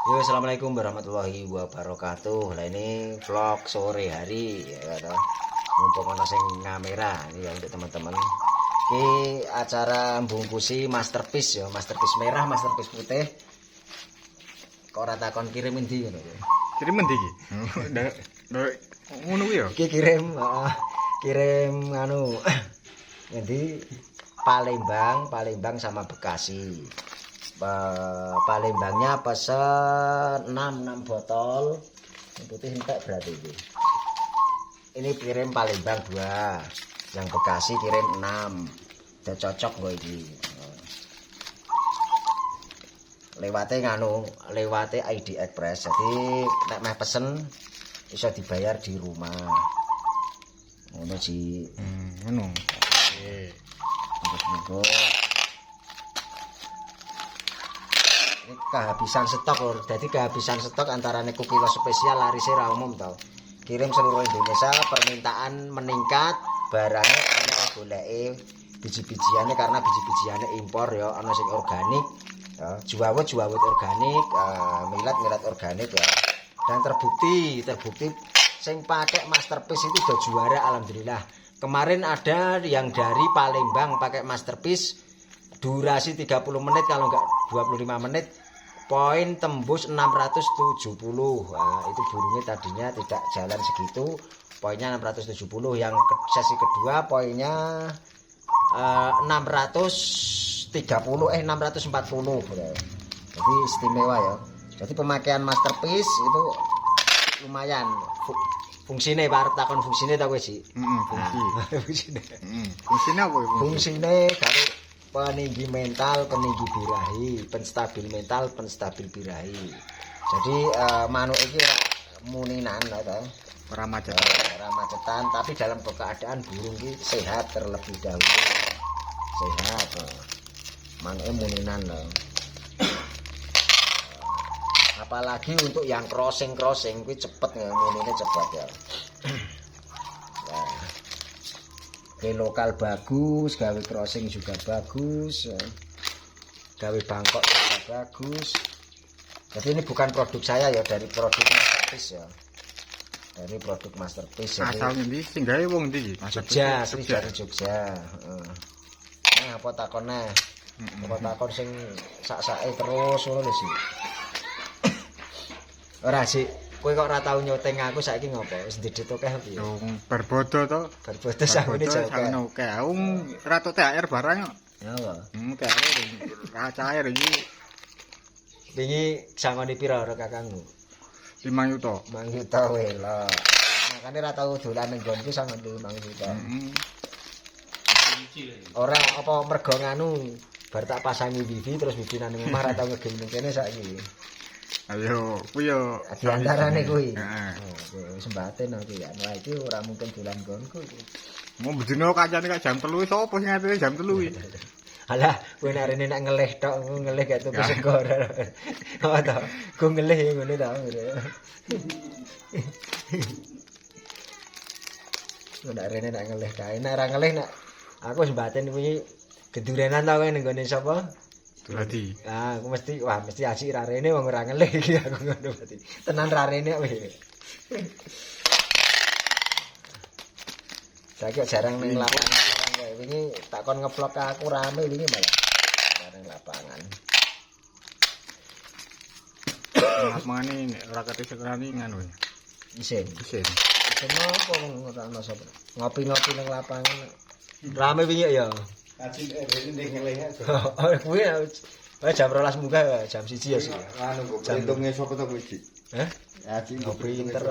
Yo, assalamualaikum warahmatullahi wabarakatuh. Nah, ini vlog sore hari ya toh. Mumpung ana sing kamera ini ya untuk teman-teman. Ini acara bungkusi masterpiece ya, masterpiece merah, masterpiece putih. Kok ora takon kirim endi ngono ya. Kirim endi iki? Ngono kuwi ya. Iki kirim anu endi Palembang sama Bekasi. Palembangnya pesen 6 botol putih entek berarti ini kirim Palembang 2 yang Bekasi kirim 6 udah cocok gue ini lewate ID Express jadi nek meh pesen bisa dibayar di rumah ngono sih ngono oke ini kehabisan stok lho. Jadi kehabisan stok antara Neko Kilo spesial larisnya ra umum tau. Kirim seluruh Indonesia, permintaan meningkat, barangnya ana goleke biji-bijiannya karena biji-bijiannya impor ya, ana sing organik, ya, juawet organik, millet organik ya. Dan terbukti sing pakai masterpiece itu udah juara alhamdulillah. Kemarin ada yang dari Palembang pakai masterpiece durasi 30 menit kalau enggak 25 menit poin tembus 670. Nah, itu burungnya tadinya tidak jalan segitu, poinnya 670. Yang sesi kedua poinnya 640 jadi istimewa ya. Jadi pemakaian masterpiece itu lumayan fungsinya Pak takon fungsinya tak wis sih. Fungsinya. Fungsinya apa ya? Fungsinya karo peninggi mental, peninggi birahi, penstabil mental, penstabil birahi. Jadi manuk iki muninan to. Ora macetan, tapi dalam keadaan burung iki sehat terlebih dahulu. Sehat. Manuke muninan lho. Apalagi untuk yang crossing kuwi cepet munine cepet ya. Ke lokal bagus, gawe crossing juga bagus, gawe bangkok juga bagus. Jadi ini bukan produk saya ya, dari produk masterpiece ya, dari produk masterpiece. Asal ngendi sing gawe wong ndi iki? Jogja, asli dari Jogja. Nah, apa takone? Apa takon sing sak-sake terus ngono lho sih. Ora sih. Kowe kok ora tau nyoteng aku saiki ngopo? Wis ndedit akeh piye? Yo berbodo to. Berbodo sakmene jauh. Sakno akeh. Ora tok THR barang yo. Ya apa? THR ra cair iki. Wingi sangone pira karo kakangmu? 5 juta. 5 juta wae lho. Makane ra tau dolan ning nggonku sangone 5 juta. Ora apa mergo nganu bar tak pasangi wifi terus wifi nang omah ra tau ngegame ning kene saiki. Ayo, kuwi yo di antarane kuwi. Heeh. Wis mbaten iki ya. Wah iki ora mungkin dolan nggonku iki. Mau bedino kancane kok jam 3 sapa sing ngatine jam 3 iki? Alah, kowe nek rene nek ngelih tok, ngelih gak tuku segor. Oh to, ku ngelih ngene ta. Nek rene nek ngelih kae, nek ora ngelih nek aku wis mbaten kuwi gedurenan ta kowe ning gone sapa? Dadi. Ah, aku mesti asik ra rene wong ora ngelih iki aku ngono berarti. Tenan ra rene kowe. Saiki jarang ning lapangan kowe. Wingi takon ngevlog aku rame wingi malah. Jarang lapangan. Lapangan ini ora kate sekrani ngono. Isin. Kenapa ora ono sapa? Ngopi-ngopi ning lapangan. Rame wingi ya. Kacil rene ngelih aja. Oh, kuwi jam 12 munggah jam 1 ya sih. Anu jantunge sapa to kuwi, Dik? Hah? Kacil Pinter.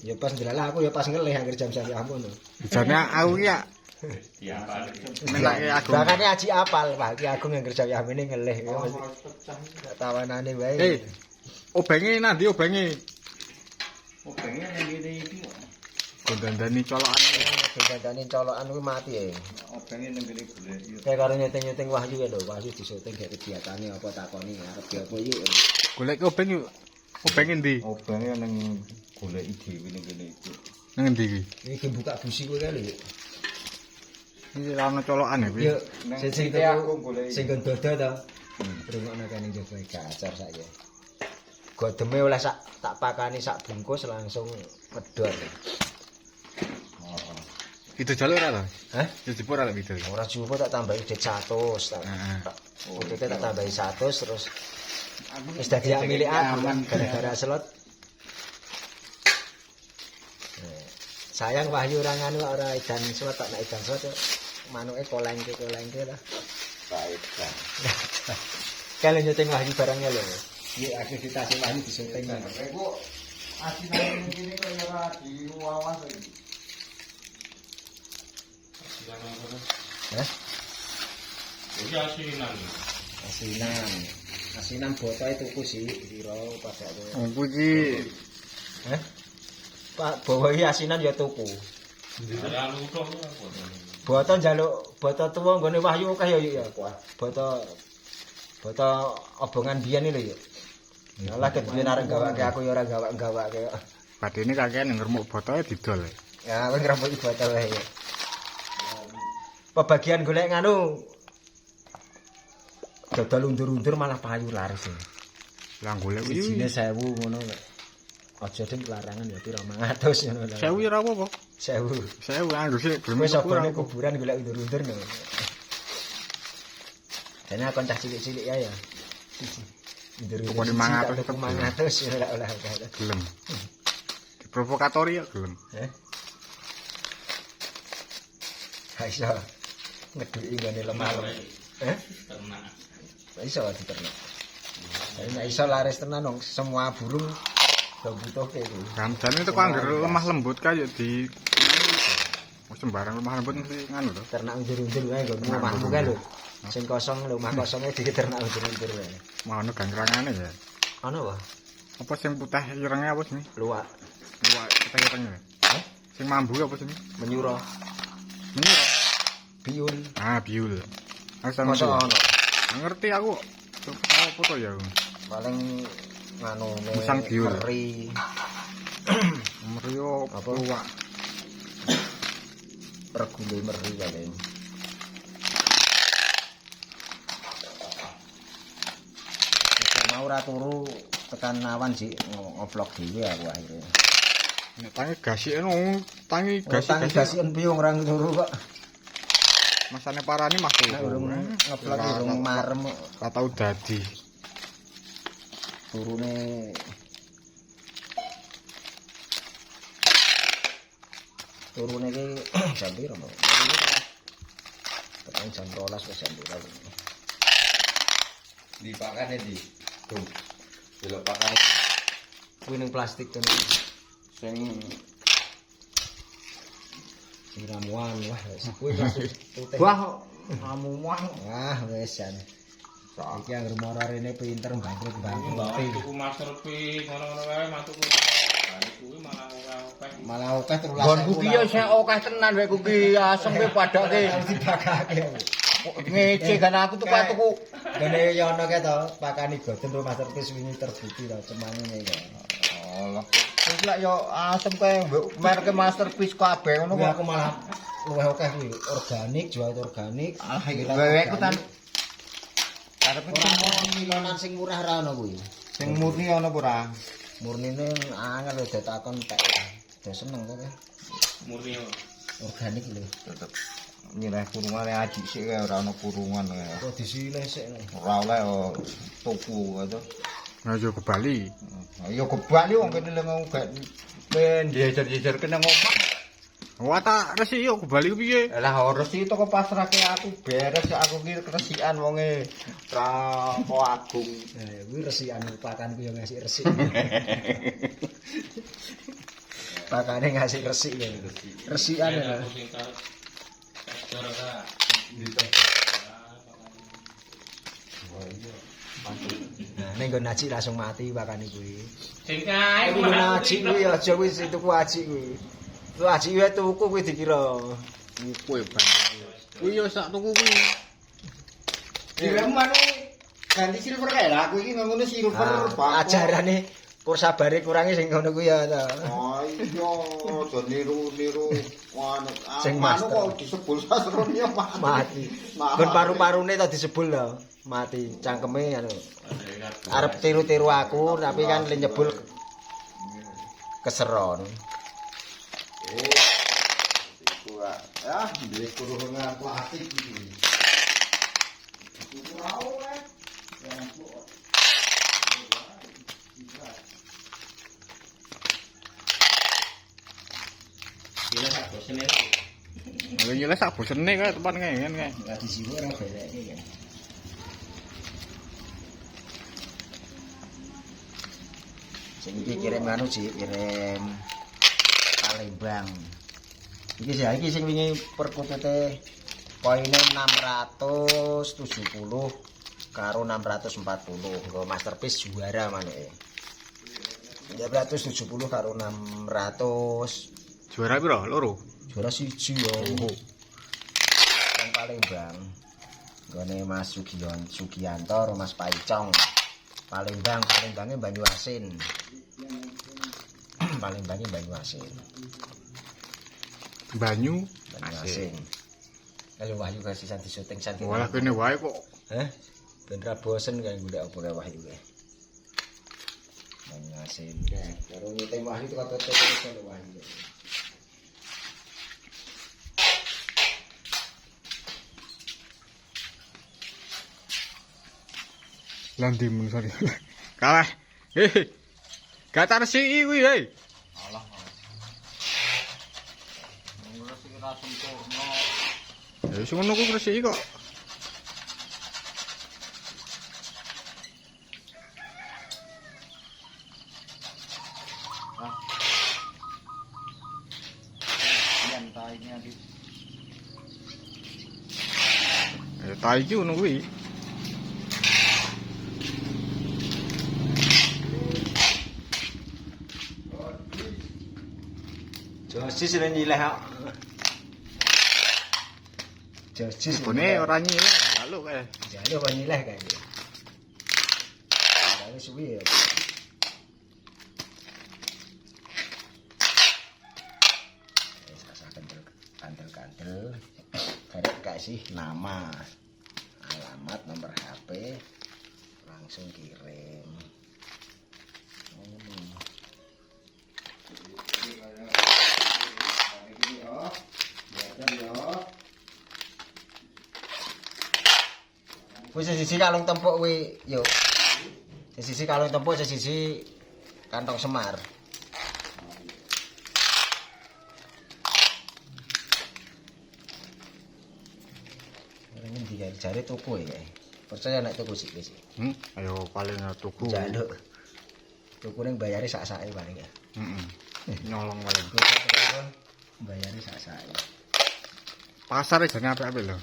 Ya pas ndelalah aku ya pas ngelih anggere jam-jam ampun. Jane aku ya menake aku. Bakane aji apal, Pak. Ki aku ngger jam yamene ngelih. Tawanane wae. Obenge nandi obenge? Obenge nang ngene iki kok. Gondandani colokan. Gondandani colokan kuwi mati ya. Obenge nang ngene golek. Kayak karo nyeteng-nyeteng Wahyu ya lho, Wahyu disyuting gak kegiatane apa takoni arep ya apa iki. Golek obeng yuk. Obeng endi? Obenge nang golek dhewe ning kene iki. Nang endi iki? Iki buka busi kowe kali. Iki ra ono colokan ya kuwi. Yo, sing aku golek. sing dodo to. Rungokno kene njaba gacor saiki. godeme oleh tak pakani sak bungkus langsung medhot. Itu jalur ora to? Hah? Itu jepur ora itu. Ora cukup tak tambahi dit 100 tak. Oke tak tambahi 100 terus wis dadi hak milik aku gara-gara slot. Sayang Wahyu ora nganu ora edan slot tak nek edan slot manuke kolengke lah. Baik kan. Kalau nyuting Wahyu barangnya lho. Iya aktivitas Wahyu disuting. Iku asinan ngene kok ya ora diwawas iki. Hah? Iki asinan. Asinan botoke tuku sih piro padake. Aku iki Hah? Pak bawa iki asinan ya tuku. Saya lutuh apa. Boto njaluk boto tuwa nggone Wahyu akeh ya kuah. Boto obongan biyen iki lho ya. Ya lah kebiyen arek gawake aku ya ora gawake. badene kakean ngremuk botoke didol. Ya wis ngremuk botol wae ya. Pebagian golek nganu dodol undur-undur malah payu laris. Lah golek kuwi Sijine 1000 ngono kok. Aja den larangan ya pira 500 ngono lho. 1000 ora apa-apa. 1000. 1000 anggo sik gelem Wis sabane kuburan golek undur-undur ngono. Dene kon cah cilik-cilik ya ya. Undur-undur. Pokoknya 500 tetep 500 ya olah gelem. Diprovokatori ya gelem. Ha iso ngeduki ngene lemah. Ternak. Iso diternak. Jadi nek iso laris tenan dong semua burung do butuhke iki. Gamjane itu kok anggar lemah lembut kaya di sembarang lemah lembut mesti nganu to. Ternak undur-undur wae nggo omahmu kae lho. Sing kosong lho, omah kosonge diternak undur-undur wae. Mau gangrangane ya. Ana apa? Apa sing putih irenge apa sini? Luwak. Luwak putih irenge. Hah? Sing mambu apa sini? Menyuro. Menyuro. Biul. Ah, biul. Asal Masa ana. ngerti aku. Coba foto ya. Paling nganu Musang biul. meri. Merio Apa? luwak. Regule meri paling. Mau ora turu tekan awan sih ngoplok dhewe aku akhirnya. Nek tangi gasike tangi Tangi gasi. gasian piung orang turu kok. Masane parani mah Nek urung ngeplok urung marem kok. Ora tau dadi. Turune iki jam piro mau? Tekan jam 12 wis jam piro. Dipakane di. Tuh. Delok pakane Kuwi ning plastik kan. sing Sing ramuan wah wis kuwi plastik putih. wah ramuan. Wah wis jan. Saiki anggere mara rene pinter bangkrut Bawa tuku masterpiece ngono-ngono wae matuku. Lah kuwi malah ora akeh. Malah akeh terus Gon kuki ya sing akeh tenan wae kuki asem kowe padake. dibakake. Ngece kan aku tuku. Dene ya ono ke to pakani godhen rumah tertis wingi terbukti to cemane iki. Allah. Wis lak yo asem kowe merek masterpiece kabeh ngono Kuwi kok. aku malah luwih akeh kuwi organik, jual organik. Ah iki wewe ku tan. Karepe Ora ono milonan sing murah ra ono kuwi. sing murni ana apa ora? Murnine angel lho ditakon tek. Dia seneng kok. Murni. Organik lho. Tetep nyirah kurungan aji sik kae ora ana kurungan kae. Kok disilih sik. Ora oleh tuku gitu. Ngajo ke Bali. Ya kebali wong kene lek ngomong gak men jejer-jejer kena ngomong. Wah tak resi yo ke Bali ku piye? Lah harus itu kok pasrahke aku beres aku ki resikan wonge ra kok agung. Nah, kuwi resikan pakanku yo ngasih resik. Pakane ngasih resik ya. Resikan ya. Aku sing tak ora ta. Nah, ning nggon aji langsung mati pakane kuwi. Sing kae Kuwi aji kuwi aja kuwi sing tuku aji kuwi. Lu aji wae tuku kuwi dikira. Kowe kuwi yo sak tuku kuwi. Direman ganti silver kae lah aku iki ngono silver Pak. Ajarane pur sabare kurangi sing ngono kuwi ya ta. Oh iya, aja niru-niru Sing anu master. kok disebul sastrone mati. Mati. Nggon paru-parune ta disebul lho. Mati cangkeme anu. arep tiru-tiru aku tapi kan le nyebul keseron. Ya, duwe kurungan plastik iki. Gila sak bosene. Lha nyele sak bosene kae tempat ngene kae. Enggak disiwu ora beleke ya. Sing iki kirim anu sih, kirim Palembang. Iki sing wingi perkutute poine 670 karo 640. Nggo masterpiece juara maneke. 370 karo 600. Juara piro? Loro. Juara siji yo. Yang Palembang. Gone Mas Sugiyanto karo Mas Paicong. Palembangnya Banyuasin. Palembangnya Banyuasin. Banyuasin. Kalau Wahyu kasih santi syuting santi. Walah kene wae kok. Heh. Ben ra bosen kan golek apa kae Wahyu kae. Banyuasin. Karo nyuting Wahyu itu kata terus karo Wahyu. Landi mun sorry. Kalah. Gak tarsi kuwi hei. Alah. Ngurus iki ra sempurna. Ya wis ngono ku resiki kok. Yan tainya di Tai iki ngono kuwi. Josis lan nyileh kok. Josis Bone ora nyileh, lalu kae. jalo kok nyileh kae. Lah wis suwi ya. Kantel. Karek kasih nama, alamat, nomor HP, langsung kirim. Wis sisi kalung tempuk kuwi yo. Sisi kalung tempuk sisi kantong semar. Ini dia jare tuku ya. Percaya nek tuku sik wis. Ayo paling tuku. Jaluk. Tuku ning bayare sak-sake paling ya. Heeh. Nyolong paling. Bayare sak-sake. Pasar jane apik-apik lho.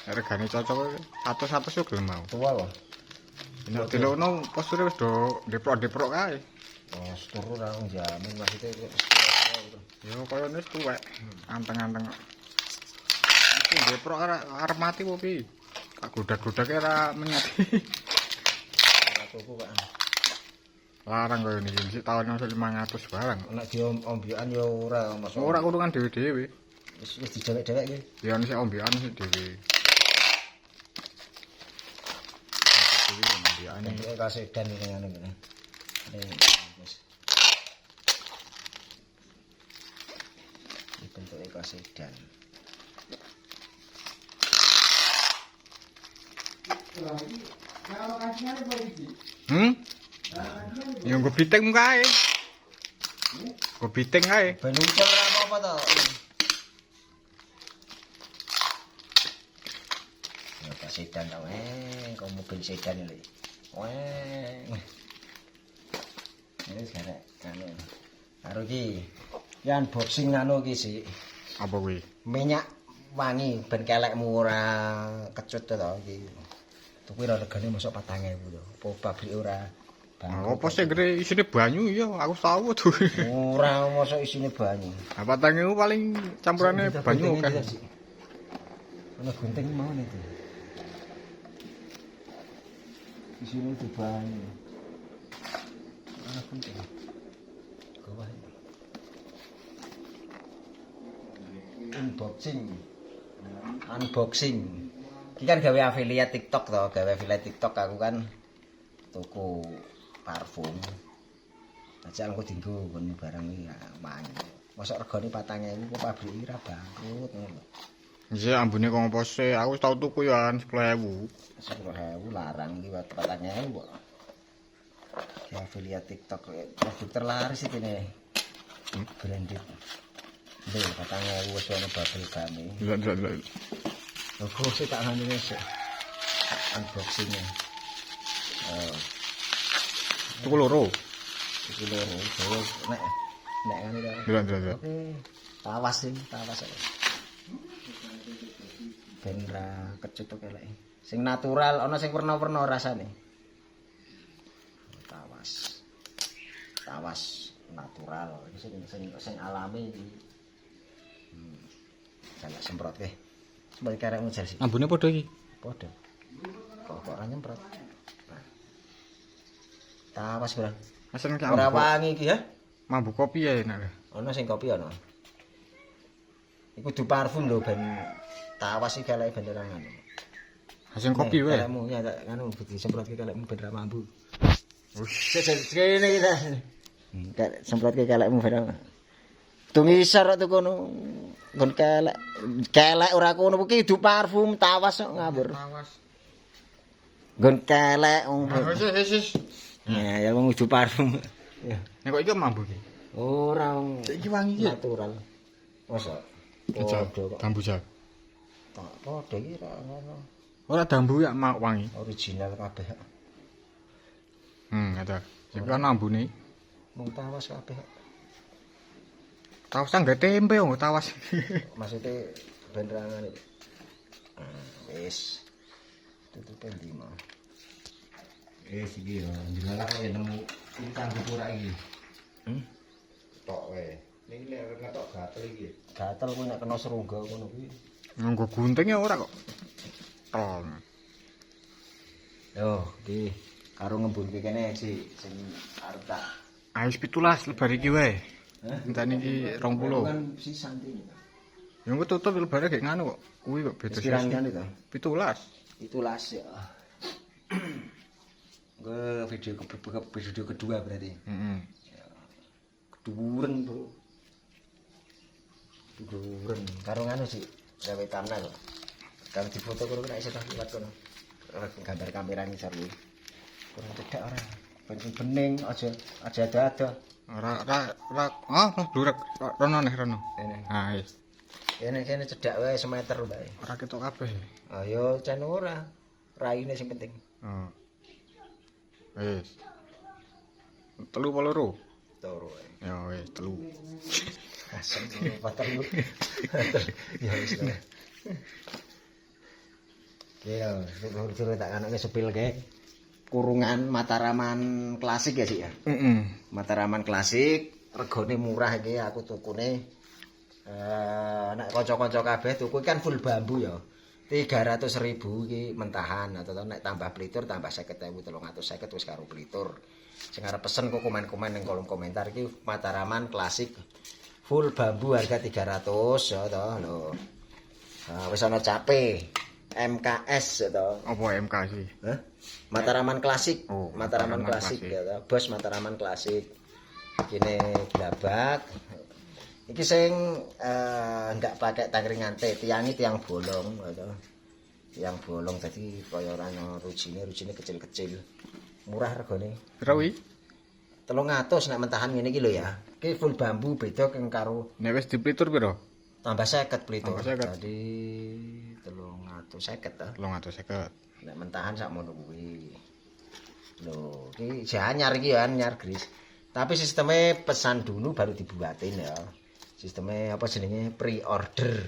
Regane cocok 100 yo gelem mau. Tua kok. Nek dilokno posture wis do deprok-deprok kae. Oh, turu ra jamin maksudnya gitu. Yo koyo wis tuwek. Anteng-anteng. Iki deprok arep mati opo piye? Tak godak-godake ora menyati. Ora tuku Pak. Larang koyo niki sik taun 500 barang. Nek diombekan yo ora masuk. Ora kurungan dhewe-dhewe. Wis dijewek-dewek iki. Ya ono sik ombekan sik dhewe. Ombekan Ini kasih dan ini anu ngene. Ini wis. Iki bentuke kasih dan. Ya nggo biting kae. Nggo biting kae. Ben ucul ora apa-apa to. Ya kasih dan to. Kok mobil sedan iki. Ini sekarang anu. Karo iki. Ki unboxing anu iki sih. Apa kuwi? Minyak wangi ben kelekmu ora kecut to iki. Tuku ora regane mosok 4.000 to. Apa pabrik ora Apa sih gede isine banyu ya aku tahu tuh. ora mosok isine banyu. Apa tangimu paling campurannya banyu kan. Ana gunting mau itu. Isine itu banyu. Ana gunting. Gawah. Unboxing. Iki kan gawe affiliate TikTok to, gawe affiliate TikTok aku kan toko parfum. Aja aku dienggo kon barang iki mang. Mosok regane 4.000 kok pabrik iki ra bangkrut ngono. Iya ambune kok ngopo sih? Aku wis tau tuku ya 10.000. 10.000 larang iki 4.000 kok. Ya affiliate TikTok produk terlaris iki nih. Branded. Lho 4.000 wis ono bubble gum. Delok. Logo sih tak ngene wis. Unboxing-nya. Tuku loro. Iki loro, nek ngene ta. Delok. Oke. Tawas ae. Ben ra kecut kok eleke. Sing natural, ana sing werna-werna rasane. Tawas natural. Iki sing alami iki. Jangan semprot ke. Sebagai karekmu jar sih. Ambune padha iki. Padha. Kok ora nyemprot. Tawas, Bro. Mesen ki Ora wangi iki ya. mambu kopi ya enak. Ana sing kopi ana. Iku kudu parfum lho ben tawas iki kaleke ben ora ngono. Sing kopi wae. Kalekmu ya tak ngono disemprotke kalekmu ben ra mambu. Wis. Kene kita. Kak semprotke kalekmu ben. Tungi isar kok kono. Nggon kelek ora kono iki kudu parfum tawas kok ngawur. Tawas. Nggon kelek Wis. ya wong kudu parfum. Ya. Nek kok iki mambu iki. Ora wong Iki wangi iki. natural. Mosok. Dambu jak. Tak padha iki ra ngono. Ora dambu ya mak wangi. Original kabeh. Ada. Sing kan ambune. Mung tawas kabeh. Tawas nggak tempe kok tawas. Maksudnya ben ra ngene. Wis. Tutupe ndi mau. Iki ya, dilalah kaya nemu ikan gupura iki. Tok wae. Ning lek ngetok gatel iki. Gatel kuwi nek kena serungga ngono kuwi. Nggo gunting ya ora kok. Tol. Yo, iki karo ngembunke kene sing arep tak. Ayo 17 lebar iki wae. Entane iki 20. Kan sisan iki. Ya engko tutup lebare gek nganu kok. Kuwi kok beda Sekiranya kan itu. 17. Itulah ya. Gue video kedua berarti. Heeh. Keduren, Bro. Keduren. Karo nganu sih, gawe thumbnail. Kalau difoto karo nek iso tak liwat kono. Gambar kamera ini seru. Kurang cedak ora. Ben bening aja ada. Ora blurek. Rono nih rono. Ini. Ah, wis. Kene cedak wae semeter wae. Ora ketok kabeh. Ayo channel ora. Raine sing penting. Oh. Wis. 3 apa loro? Toro wae. Ya wis 3. Asem pater lu. Ya wis lah. Ya, suruh tak kanake sepil ke. Kurungan Mataraman klasik ya sih ya. Heeh. Mataraman klasik, regane murah iki aku tukune. Nek kanca-kanca kabeh tuku kan full bambu ya. 300.000 iki mentahan atau nek tambah plitur tambah 50.000 350 wis karo plitur. Sing arep pesen kok komen-komen ning kolom komentar iki Mataraman klasik full bambu harga 300 ya to lho. Wis ana cape MKS ya to. Apa MK sih? Hah? Mataraman klasik. Oh, Mataraman Mataraman klasik klasik. ya to. Bos Mataraman klasik. Kene blabak. Iki sing enggak pakai tangkringan teh, tiangi tiang bolong gitu. Tiang bolong dadi kaya ora ana rujine kecil-kecil. Murah regane. Pira wi? 300 nek mentahan ngene iki lho ya. Iki full bambu beda keng karo Nek wis diplitur pira? tambah 50 plitur. Tambah 50. Jadi 350 ta. 350. Nek mentahan sakmono kuwi. Lho, iki anyar iki ya, anyar gris. Tapi sistemnya pesan dulu baru dibuatin ya. Sistemnya apa jenenge pre-order.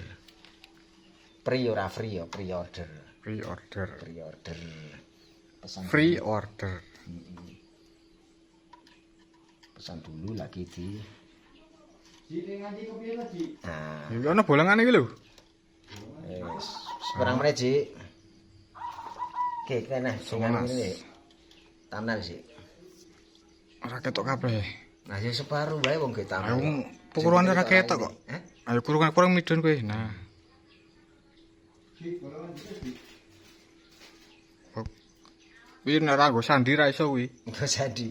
Pre ora free ya, pre-order. Pre-order. Pre-order. Pesan Free order. pesan dulu lagi di. Sini nganti kepiye lagi? Nah, Iki ana bolongane iki lho. wis. Sekarang menit, Ji. Oke, kene dengan ini. Thumbnail sih. Ora ketok kabeh. Nah, ya separuh wae wong ge thumbnail. Ayo pukulan ora ketok kok. Ayo kurang midun kowe. Nah. Kuwi nek ora nggo sandi ra iso kuwi. Nggo sandi.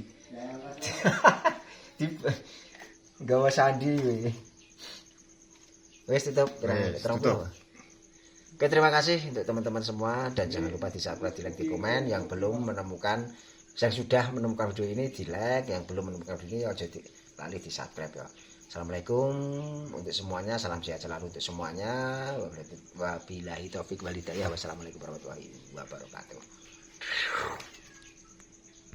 Gawa sandi kuwi. Wes tutup, Wes, terang tutup. Oke, terima kasih untuk teman-teman semua dan jangan lupa di subscribe, di like, di komen. Yang belum menemukan, yang sudah menemukan video ini di like, yang belum menemukan video ini aja lali di subscribe ya. Assalamualaikum untuk semuanya, salam sehat selalu untuk semuanya. Wabillahi taufik wal hidayah. Wassalamualaikum warahmatullahi wabarakatuh.